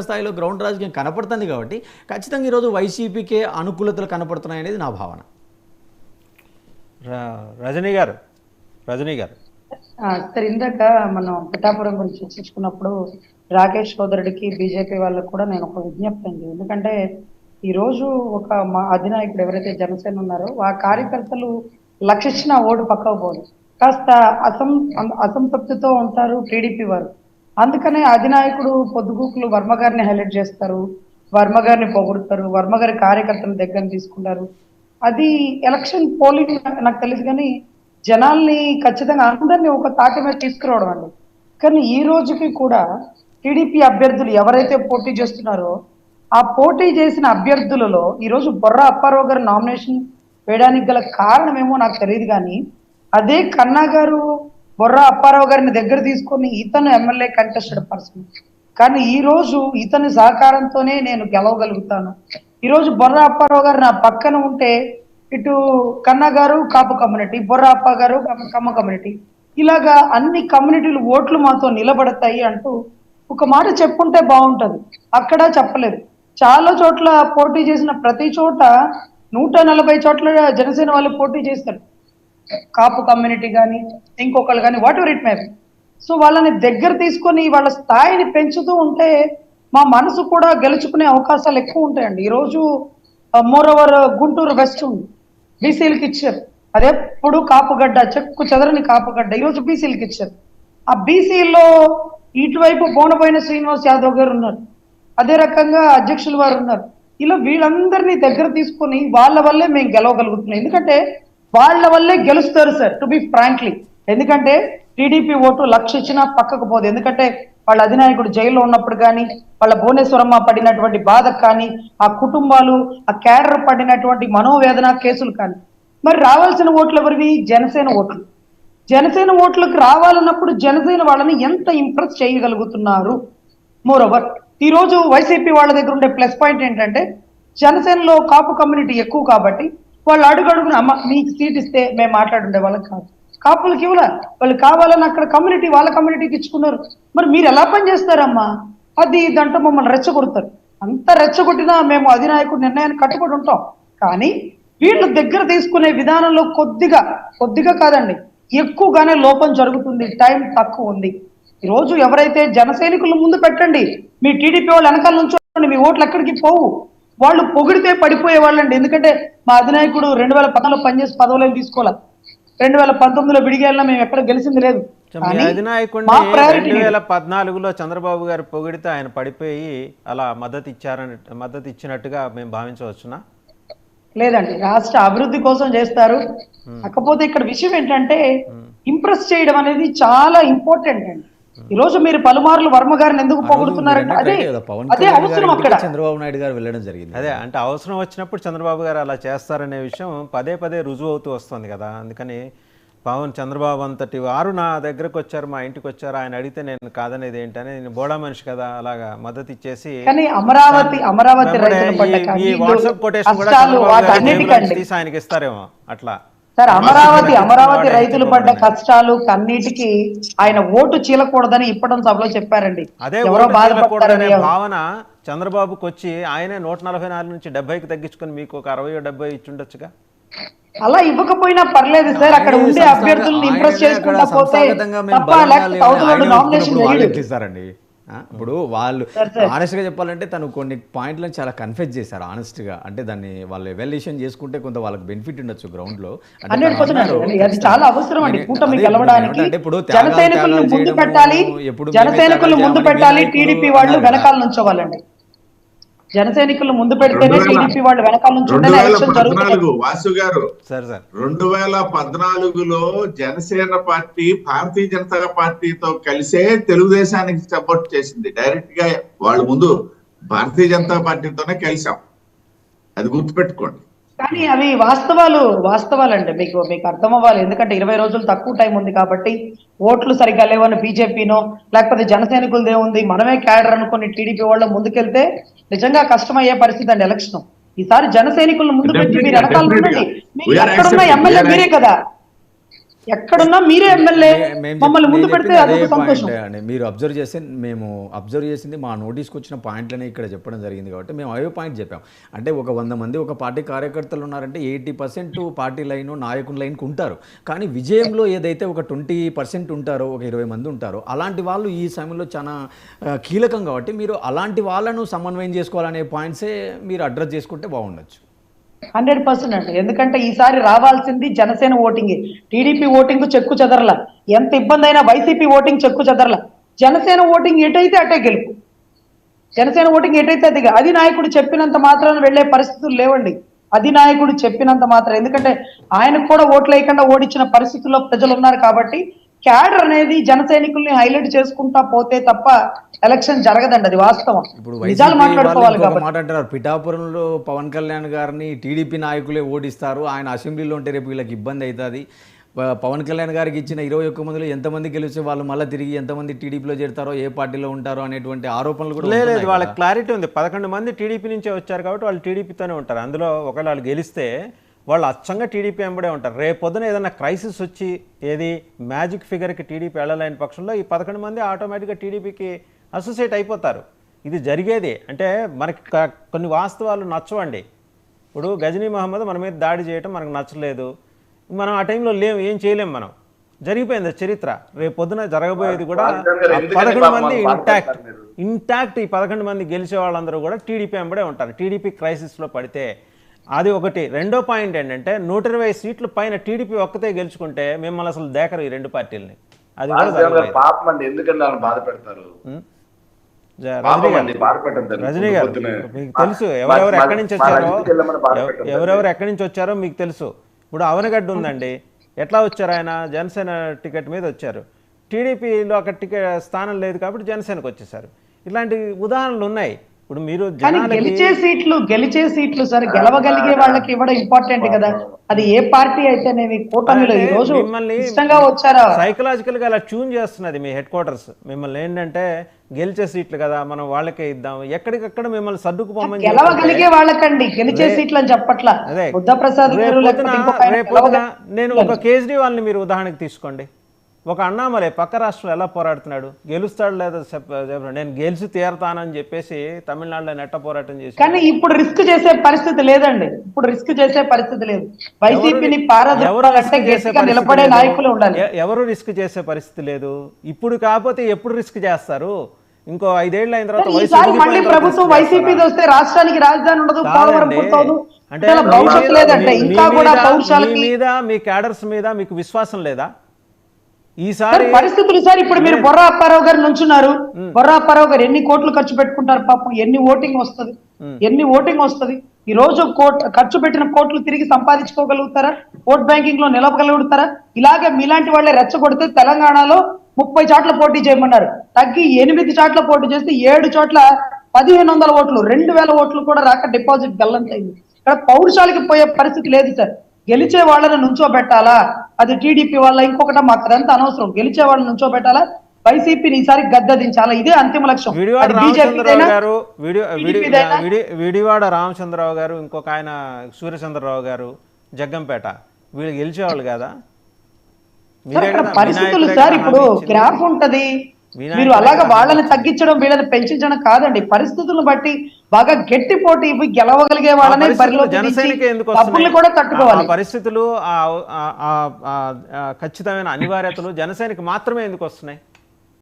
స్థాయిలో గ్రౌండ్ రాజకీయం కనపడుతుంది కాబట్టి ఖచ్చితంగా ఈరోజు వైసీపీకే అనుకూలతలు కనపడుతున్నాయి అనేది నా భావన. రజనీ గారు సార్, ఇందాక మనం పిఠాపురం గురించి చర్చించుకున్నప్పుడు రాకేష్ సోదరుడికి బీజేపీ వాళ్ళకు కూడా నేను ఒక విజ్ఞప్తి అండి. ఎందుకంటే ఈరోజు ఒక మా అధినాయకుడు ఎవరైతే జనసేన ఉన్నారో ఆ కార్యకర్తలు లక్షించిన ఓటు పక్కకు పోదు, కాస్త అసంతృప్తితో ఉంటారు టీడీపీ వారు. అందుకనే అధినాయకుడు పొద్దుగూకులు వర్మ గారిని హైలైట్ చేస్తారు, వర్మ గారిని పొగుడుతారు, వర్మ గారి కార్యకర్తల దగ్గర తీసుకుంటారు. అది ఎలక్షన్ పోలింగ్ నాకు తెలుసు, కానీ జనాల్ని ఖచ్చితంగా అందరినీ ఒక తాటి మీద తీసుకురావడం అండి. కానీ ఈ రోజుకి కూడా టీడీపీ అభ్యర్థులు ఎవరైతే పోటీ చేస్తున్నారో ఆ పోటీ చేసిన అభ్యర్థులలో ఈరోజు బొర్రా అప్పారావు గారు నామినేషన్ వేయడానికి గల కారణమేమో నాకు తెలియదు, కానీ అదే కన్నా గారు బొర్రా అప్పారావు గారిని దగ్గర తీసుకొని ఇతను ఎమ్మెల్యే కంటెస్టెడ్ పర్సన్, కానీ ఈ రోజు ఇతని సహకారంతోనే నేను గెలవగలుగుతాను. ఈరోజు బొర్రా అప్పారావు గారు నా పక్కన ఉంటే ఇటు కన్నా గారు కాపు కమ్యూనిటీ, బొర్రా అప్ప గారు కమ్మ కమ్యూనిటీ, ఇలాగా అన్ని కమ్యూనిటీలు ఓట్లు మాతో నిలబడతాయి అంటూ ఒక మాట చెప్పుంటే బాగుంటది. అక్కడ చెప్పలేదు. చాలా చోట్ల పోటీ చేసిన ప్రతి చోట 140 చోట్ల జనసేన వాళ్ళు పోటీ చేస్తారు, కాపు కమ్యూనిటీ కానీ ఇంకొకళ్ళు కానీ what ever it may. So వాళ్ళని దగ్గర తీసుకొని వాళ్ళ స్థాయిని పెంచుతూ ఉంటే మా మనసు కూడా గెలుచుకునే అవకాశాలు ఎక్కువ ఉంటాయండి. ఈరోజు మోరోవర్ గుంటూరు వెస్ట్ ఉంది, బీసీలకు ఇచ్చారు. అదెప్పుడు కాపుగడ్డ, చెక్కు చెదరని కాపుగడ్డ, ఈరోజు బీసీలకు ఇచ్చారు. ఆ బీసీలో ఇటువైపు బోనబోయిన శ్రీనివాస్ యాదవ్ గారు ఉన్నారు, అదే రకంగా అధ్యక్షులు వారు ఉన్నారు. ఇలా వీళ్ళందరినీ దగ్గర తీసుకొని వాళ్ళ వల్లే మేము గెలవగలుగుతున్నాం. ఎందుకంటే వాళ్ళ వల్లే గెలుస్తారు సార్, టు బి ఫ్రాంక్లీ. ఎందుకంటే టీడీపీ ఓటు లక్ష ఇచ్చినా పక్కకు పోదు. ఎందుకంటే వాళ్ళ అధినాయకుడు జైల్లో ఉన్నప్పుడు కానీ, వాళ్ళ భువనేశ్వరమ్మ పడినటువంటి బాధ కానీ, ఆ కుటుంబాలు ఆ క్యాడర్ పడినటువంటి మనోవేదన కేసులు కానీ, మరి రావాల్సిన ఓట్లు ఎవరివి? జనసేన ఓట్లు. జనసేన ఓట్లకు రావాలన్నప్పుడు జనసేన వాళ్ళని ఎంత ఇంప్రెస్ చేయగలుగుతున్నారు? మోరోవర్ ఈరోజు వైసీపీ వాళ్ళ దగ్గర ఉండే ప్లస్ పాయింట్ ఏంటంటే జనసేనలో కాపు కమ్యూనిటీ ఎక్కువ కాబట్టి వాళ్ళు అడుగడుగున అమ్మ మీకు సీట్ ఇస్తే మేము మాట్లాడుండే వాళ్ళకి కాదు, కాపులకి ఇవ్వలే, వాళ్ళు కావాలని అక్కడ కమ్యూనిటీ వాళ్ళ కమ్యూనిటీకి ఇచ్చుకున్నారు. మరి మీరు ఎలా పని చేస్తారమ్మా? అది దాంట్లో మమ్మల్ని రెచ్చగొడతారు. అంత రెచ్చగొట్టినా మేము అధినాయకుడు నిర్ణయాన్ని కట్టుబడి ఉంటాం. కానీ వీళ్ళు దగ్గర తీసుకునే విధానంలో కొద్దిగా కాదండి, ఎక్కువగానే లోపం జరుగుతుంది. టైం తక్కువ ఉంది. ఈరోజు ఎవరైతే జన సైనికులు ముందు పెట్టండి, మీ టీడీపీ వాళ్ళు వెనకాల నుంచోండి, మీ ఓట్లు ఎక్కడికి పోవు. వాళ్ళు పొగిడితే పడిపోయే వాళ్ళండి. ఎందుకంటే మా అధినాయకుడు 2014 పనిచేసి పదవులు తీసుకోవాలి, 2019లో విడిగేళ్ళ మేము ఎక్కడ గెలిచింది లేదు. అధినాయకుడిని 2014లో చంద్రబాబు గారు పొగిడితే ఆయన పడిపోయి అలా మద్దతు ఇచ్చినట్టుగా మేము భావించవచ్చునా? లేదండి, రాష్ట్ర అభివృద్ధి కోసం చేస్తారు. కాకపోతే ఇక్కడ విషయం ఏంటంటే ఇంప్రెస్ చేయడం అనేది చాలా ఇంపార్టెంట్ అండి. ఈ రోజు మీరు పలుమార్లు వర్మ గారిని ఎందుకు పొగుడుతున్నారంటే అదే అవసరం. అక్కడ చంద్రబాబు నాయుడు గారు వెళ్ళడం జరిగింది. అదే అంటే అవసరం వచ్చినప్పుడు చంద్రబాబు గారు అలా చేస్తారనే విషయం పదే రుజువు అవుతూ వస్తుంది కదా. అందుకని చంద్రబాబు అంతటి వారు నా దగ్గరకు వచ్చారు, మా ఇంటికి వచ్చారు, ఆయన అడిగితే నేను కాదనేది ఏంటని, నేను బోడా మనిషి కదా అలాగా మద్దతు ఇచ్చేసి ఈ వాట్సాప్ కొటేషన్ కూడా తీసి ఆయనకి ఇస్తారేమో అట్లా. సార్, అమరావతి రైతులు పడ్డ కష్టాలు కన్నీటికి ఆయన ఓటు చీలకూడదని ఇప్పటి సభలో చెప్పారండి. అదే బాధపడనే భావన చంద్రబాబుకి వచ్చి ఆయనే 144 నుంచి 70కి తగ్గించుకొని మీకు ఒక 60-70 ఇచ్చుండొచ్చుగా. అలా ఇవ్వకపోయినా పర్లేదు సార్, అక్కడ ఉండే అభ్యర్థులను ఇంప్రెస్ చేసుకుంటా పోతే ఇస్తారండి. ఇప్పుడు వాళ్ళు ఆనెస్ట్గా చెప్పాలంటే తను కొన్ని పాయింట్లను చాలా కన్ఫ్యూజ్ చేశారు ఆనెస్ట్గా. అంటే దాన్ని వాళ్ళు ఎవాల్యుయేషన్ చేసుకుంటే కొంత వాళ్ళకి బెనిఫిట్ ఉండొచ్చు గ్రౌండ్ లో. చాలా అవసరం అండి కూటమి గెలవడానికి. జనసైనికులు ముందు పెట్టాలి, టీడీపీ వాళ్ళు వెనకాల నుంచోవాలండి. జనసైనికులు ముందు పెడితేనే టీడీపీ వాళ్ళు వెనకాల నుంచి 2014లో జనసేన పార్టీ భారతీయ జనతా పార్టీతో కలిసే తెలుగుదేశానికి సపోర్ట్ చేసింది. డైరెక్ట్ గా వాళ్ళు ముందు భారతీయ జనతా పార్టీతోనే కలిసాం, అది గుర్తుపెట్టుకోండి. కానీ అవి వాస్తవాలండి, మీకు అర్థం అవ్వాలి. ఎందుకంటే 20 రోజులు తక్కువ టైం ఉంది కాబట్టి ఓట్లు సరిగ్గా లేవని బీజేపీనో లేకపోతే జనసైనికులదే ఉంది మనమే క్యాడర్ అనుకుని టీడీపీ వాళ్ళు ముందుకెళ్తే నిజంగా కష్టమయ్యే పరిస్థితి అండి ఎలక్షన్. ఈసారి జనసైనికులను ముందు పెట్టి మీరు వెనకాల ఉండండి. ఎక్కడున్న ఎమ్మెల్యే మీరే కదా. ఎక్కడున్నా మీరే ఎమ్మెల్యే మమ్మల్ని ముందు పెడితే అదే అదొక సంతోషం. పాయింట్ అండి. మీరు అబ్జర్వ్ చేస్తే మేము అబ్జర్వ్ చేసింది మా నోటీస్కి వచ్చిన పాయింట్లనే ఇక్కడ చెప్పడం జరిగింది కాబట్టి మేము అవే పాయింట్ చెప్పాం. అంటే ఒక 100 మంది ఒక పార్టీ కార్యకర్తలు ఉన్నారంటే 80% పార్టీ లైన్ నాయకుల లైన్కి ఉంటారు. కానీ విజయంలో ఏదైతే ఒక 20% ఉంటారో, ఒక 20 మంది ఉంటారో, అలాంటి వాళ్ళు ఈ సమయంలో చాలా కీలకం కాబట్టి మీరు అలాంటి వాళ్ళను సమన్వయం చేసుకోవాలనే పాయింట్సే మీరు అడ్రస్ చేసుకుంటే బాగుండొచ్చు. 100% అండి. ఎందుకంటే ఈసారి రావాల్సింది జనసేన ఓటింగ్, టీడీపీ ఓటింగ్ చెక్కు చెదరల. ఎంత ఇబ్బంది అయినా వైసీపీ ఓటింగ్ చెక్కు చెదరల. జనసేన ఓటింగ్ ఎటైతే అటే గెలుపు. జనసేన ఓటింగ్ ఎటైతే అది అధినాయకుడు చెప్పినంత మాత్రాన వెళ్లే పరిస్థితులు లేవండి. అధినాయకుడు చెప్పినంత మాత్రం, ఎందుకంటే ఆయనకు కూడా ఓట్లు వేయకుండా ఓడించిన పరిస్థితుల్లో ప్రజలు ఉన్నారు కాబట్టి క్యాడర్ అనేది జన సైనికుల్ని హైలైట్ చేసుకుంటా పోతే తప్ప ఎలక్షన్ జరగదండి. అది వాస్తవం. ఇప్పుడు నిజాలు మాట్లాడుకోవాలి ఒక కాబట్టి. మాట అంటారు, పిఠాపురంలో పవన్ కళ్యాణ్ గారిని టీడీపీ నాయకులే ఓడిస్తారు, ఆయన అసెంబ్లీలో ఉంటే రేపు వీళ్ళకి ఇబ్బంది అవుతుంది. పవన్ కళ్యాణ్ గారికి ఇచ్చిన 21 మందిలో ఎంతమంది గెలిస్తే వాళ్ళు మళ్ళీ తిరిగి ఎంతమంది టీడీపీలో చేరుతారో, ఏ పార్టీలో ఉంటారో అనేటువంటి ఆరోపణలు కూడా లేదు, ఉంటున్నాయి వాళ్ళకి కదా. క్లారిటీ ఉంది. 11 మంది టీడీపీ నుంచే వచ్చారు కాబట్టి వాళ్ళు టీడీపీతోనే ఉంటారు. అందులో ఒకవేళ వాళ్ళు గెలిస్తే వాళ్ళు అచ్చంగా టీడీపీ వెంబడే ఉంటారు. రేపు పొద్దున ఏదైనా క్రైసిస్ వచ్చి ఏది మ్యాజిక్ ఫిగర్కి టీడీపీ వెళ్ళలేని పక్షంలో ఈ 11 మంది ఆటోమేటిక్గా టీడీపీకి అసోసియేట్ అయిపోతారు. ఇది జరిగేది. అంటే మనకి కొన్ని వాస్తవాలు నచ్చవండి. ఇప్పుడు గజనీ మహమ్మద్ మన మీద దాడి చేయటం మనకు నచ్చలేదు, మనం ఆ టైంలో లేము, ఏం చేయలేం, మనం జరిగిపోయింది చరిత్ర. రేపు పొద్దున జరగబోయేది కూడా 11 మంది ఇంటాక్ట్ ఈ 11 మంది గెలిచే వాళ్ళందరూ కూడా టీడీపీ వెంబడే ఉంటారు టీడీపీ క్రైసిస్లో పడితే. అది ఒకటి. రెండో పాయింట్ ఏంటంటే 120 సీట్లు పైన టీడీపీ ఒక్కతే గెలుచుకుంటే మిమ్మల్ని అసలు దేకరు ఈ రెండు పార్టీలని. అది పాపం అండి, ఎందుకంటే వాళ్ళని బాధ పెడతారు. రజనీ గారు మీకు తెలుసు ఎవరెవరు ఎక్కడి నుంచి వచ్చారో, ఎవరెవరు ఎక్కడి నుంచి వచ్చారో మీకు తెలుసు. ఇప్పుడు అవనగడ్డ ఉందండి, ఎట్లా వచ్చారు? ఆయన జనసేన టికెట్ మీద వచ్చారు. టీడీపీలో అక్కడ టికెట్ స్థానం లేదు కాబట్టి జనసేనకు వచ్చేసారు. ఇలాంటి ఉదాహరణలు ఉన్నాయి. ఇప్పుడు మీరు గెలిచే సీట్లు సార్, గెలవగలిగే వాళ్ళకి ఇవ్వడం ఇంపార్టెంట్ కదా. అది ఏ పార్టీ అయితేనేమి, కూటమిలో ఈ రోజు ఇష్టంగా వచ్చారా సైకలాజికల్ గా అలా ట్యూన్ చేస్తున్నది మీ హెడ్ క్వార్టర్స్. మిమ్మల్ని ఏంటంటే గెలిచే సీట్లు కదా మనం వాళ్ళకే ఇద్దాం, ఎక్కడికక్కడ మిమ్మల్ని సర్దుకుపోమని. గెలవగలిగే వాళ్ళకండి గెలిచే సీట్లు అని చెప్పట్లా. బుద్ధప్రసాద్ నేను ఒక కేజ్రీవాల్ని మీరు ఉదాహరణకు తీసుకోండి. ఒక అన్నామలై పక్క రాష్ట్రంలో ఎలా పోరాడుతున్నాడు, గెలుస్తాడు లేదా నేను గెలిచి తీరతానని చెప్పేసి తమిళనాడులో నెట్ట పోరాటం చేసి. కానీ ఇప్పుడు రిస్క్ చేసే పరిస్థితి లేదండి. ఇప్పుడు రిస్క్ చేసే పరిస్థితి లేదు. వైసీపీని నిలబడే నాయకులు ఉండాలి. ఎవరు రిస్క్ చేసే పరిస్థితి లేదు. ఇప్పుడు కాకపోతే ఎప్పుడు రిస్క్ చేస్తారు? ఇంకో 5 ఏళ్ళు అయిన తర్వాత మళ్ళీ ప్రభుత్వం వైసీపీ వస్తే రాష్ట్రానికి రాజధాని ఉండదు, అంటే మీద మీ క్యాడర్స్ మీద మీకు విశ్వాసం లేదా? ఈసారి పరిస్థితులు సార్, ఇప్పుడు మీరు బొర్రా అప్పారావు గారు నుంచున్నారు. బొర్రా అప్పారావు గారు ఎన్ని కోట్లు ఖర్చు పెట్టుకుంటారు పాపం, ఎన్ని ఓటింగ్ వస్తుంది. ఈ రోజు ఖర్చు పెట్టిన కోట్లు తిరిగి సంపాదించుకోగలుగుతారా? ఓట్ బ్యాంకింగ్ లో నిలవగలుగుతారా? ఇలాగే మీలాంటి వాళ్ళే రెచ్చగొడితే తెలంగాణలో 30 చోట్ల పోటీ చేయమన్నారు, తగ్గి 8 చోట్ల పోటీ చేస్తే 7 చోట్ల 1500 ఓట్లు, 2000 ఓట్లు కూడా రాక డిపాజిట్ గల్లంతైంది. ఇక్కడ పౌరుషాలకి పోయే పరిస్థితి లేదు సార్. గెలిచే వాళ్ళని నుంచోబెట్టాలా, అది టీడీపీ వాళ్ళ ఇంకొకట, మాకు అదంతా అనవసరం. గెలిచే వాళ్ళని నుంచోబెట్టాలా, వైసీపీని ఈసారి గద్దదించాలా, ఇదే అంతిమ లక్ష్యం. విడివాడ రామచంద్రరావు గారు, ఇంకొక ఆయన సూర్యచంద్రరావు గారు, జగ్గంపేట, వీళ్ళు గెలిచేవాళ్ళు కదా. పరిస్థితులు సార్, ఇప్పుడు గ్రాఫ్ ఉంటది. మీరు అలాగా వాళ్ళని తగ్గించడం వీళ్ళని పెంచడం కాదండి. పరిస్థితులను బట్టి బాగా గట్టి పోటీ ఇవి గెలవగలిగే వాళ్ళని డబ్బుల్ని కూడా తట్టుకోవాలి. పరిస్థితులు ఖచ్చితమైన అనివార్యతలు జనసేనకి మాత్రమే ఎందుకు వస్తున్నాయి?